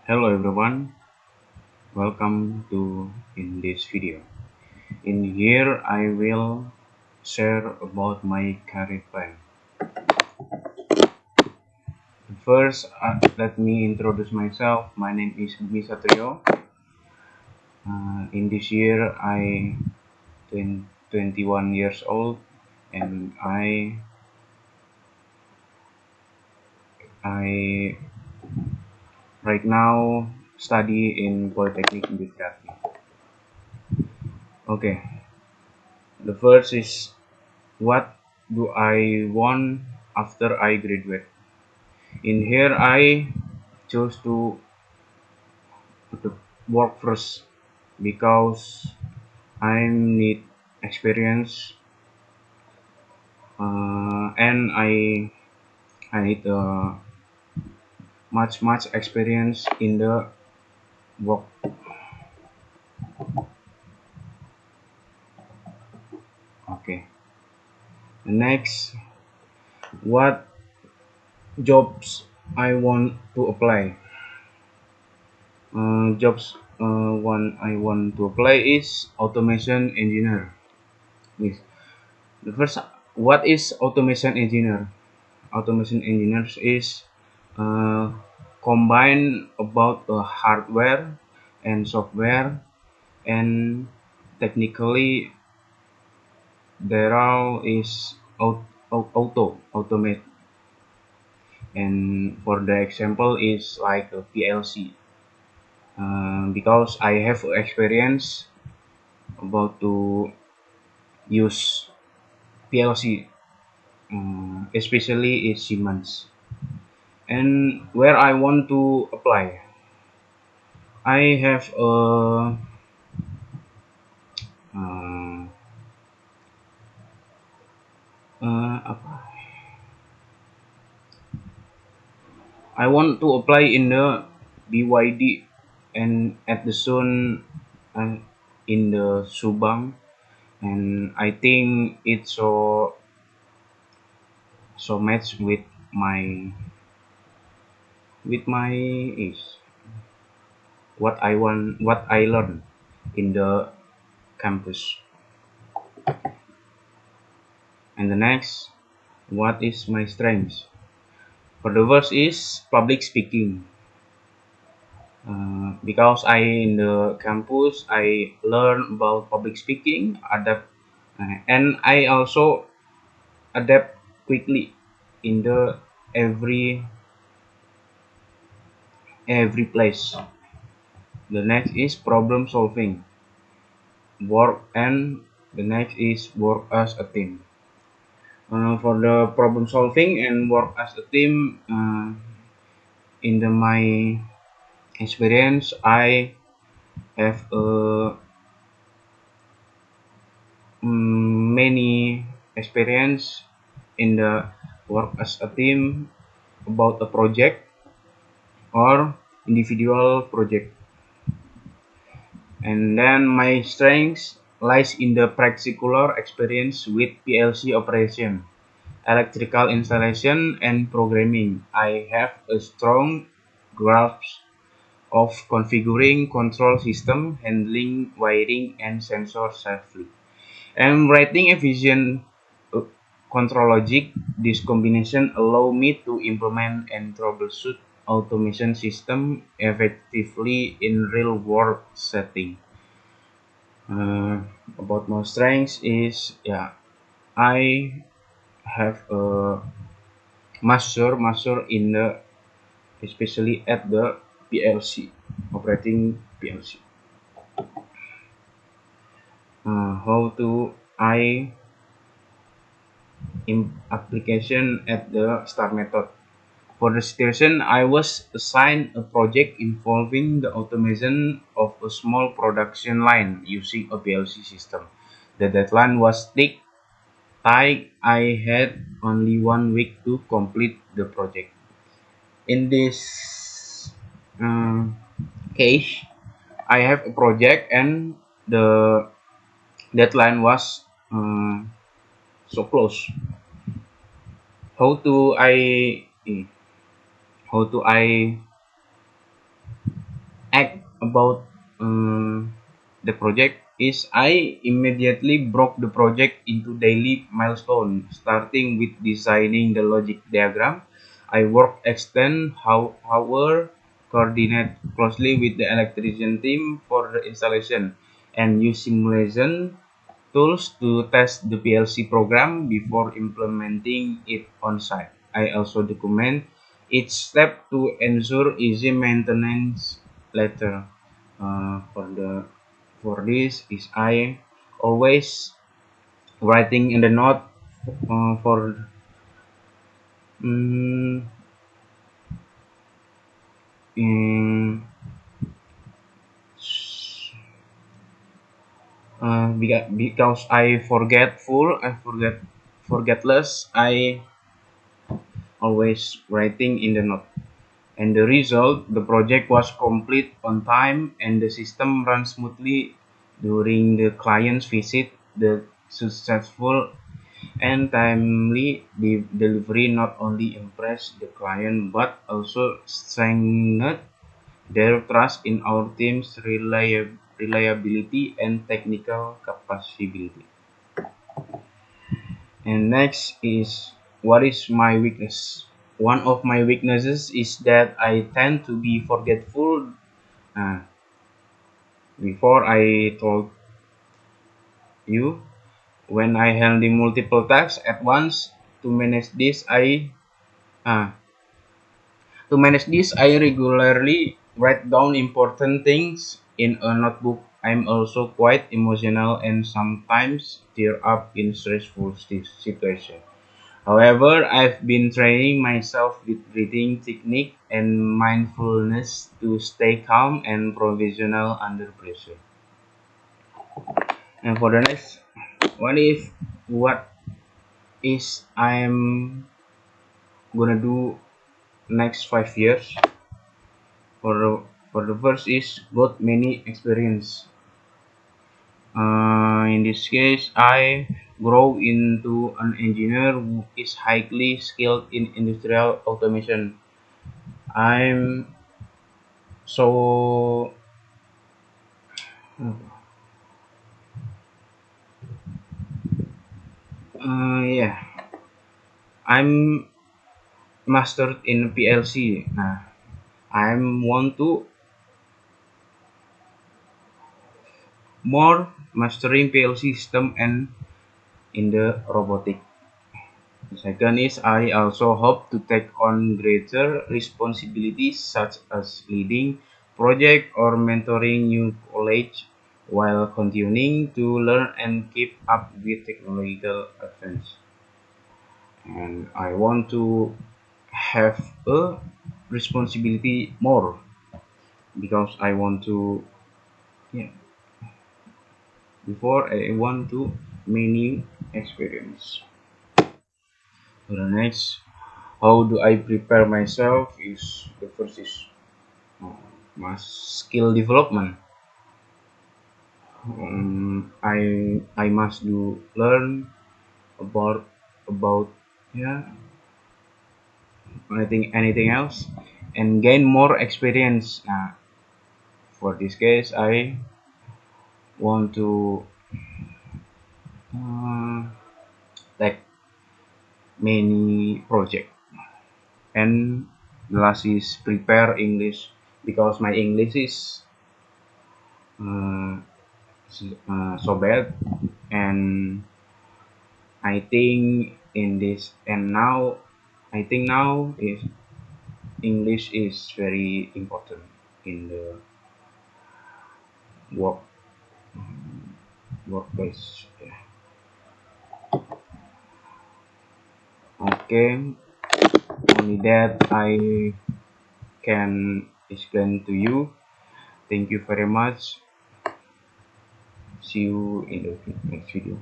Hello everyone, welcome to in this video. In here I will share about my career plan. First, let me introduce myself. My name is Bumi Satrio. In this year I 21 years old and I right now study in Polytechnic in Yogyakarta. Okay, the first is what do I want after I graduate? In here, I chose to work first because I need experience and I need much experience in the work. Okay. The next, what jobs I want to apply? Jobs one I want to apply is automation engineer. Yes. The first, what is automation engineer? Automation engineers is uh, combine about hardware and software, and technically there are is automate, and for the example is like a PLC, because I have experience about to use PLC, especially is Siemens. And where I want to apply, I have uh, apa? I want to apply in the BYD and at the soon in the Subang, and I think it's so match with my is what I want, what I learn in the campus. And the next, what is my strengths? For the first is public speaking. Because I in the campus I learn about public speaking, adapt, and I also adapt quickly in the every place. The next is problem solving, work, and the next is work as a team. For the problem solving and work as a team, in my experience, I have many experience in the work as a team about a project or individual project. And then my strengths lies in the practical experience with PLC operation, electrical installation, and programming. I have a strong grasp of configuring control system, handling wiring and sensor safely, and writing efficient uh, control logic. This combination allow me to implement and troubleshoot automation system effectively in real world setting. Uh, about my strengths is, yeah, I have a master in the, especially at the PLC, operating PLC. How to I application at the STAR method. For the situation, I was assigned a project involving the automation of a small production line using a PLC system. The deadline was tight. I had only 1 week to complete the project. In this uh, case, I have a project and the deadline was so close. How to I how to I act about the project is I immediately broke the project into daily milestones, starting with designing the logic diagram. I work extend hour, coordinate closely with the electrician team for the installation, and use simulation tools to test the PLC program before implementing it on site. I also document each step to ensure easy maintenance later. For this is I always writing in the note for mm, in, because I forgetless. I always writing in the note. And the result, the project was complete on time and the system ran smoothly during the client's visit. The successful and timely delivery not only impressed the client but also strengthened their trust in our team's reliability and technical capability. And next is what is my weakness? One of my weaknesses is that I tend to be forgetful. Uh, Before I told you, when I handle multiple tasks at once, to manage this, uh, I regularly write down important things in a notebook. I'm also quite emotional and sometimes tear up in stressful situations. However, I've been training myself with breathing technique and mindfulness to stay calm and professional under pressure. And for the next, what is I'm gonna do next 5 years? For the first is got many experience. In this case, I grow into an engineer who is highly skilled in industrial automation. I'm so yeah, I'm mastered in PLC. Nah, I'm want to more mastering PLC system and in the robotic. Second is I also hope to take on greater responsibilities such as leading project or mentoring new college while continuing to learn and keep up with technological advance. And I want to have a responsibility more because I want to, yeah, before I want to many experience. So the next, how do I prepare myself is the first is uh, my skill development. I must do learn about about yeah anything else and gain more experience. For this case, I want to uh, take many project and the last is prepare English because my English is uh, so bad and I think in this and now I think now is English is very important in the work workplace. Yeah. Okay, only that I can explain to you. Thank you very much. See you in the next video.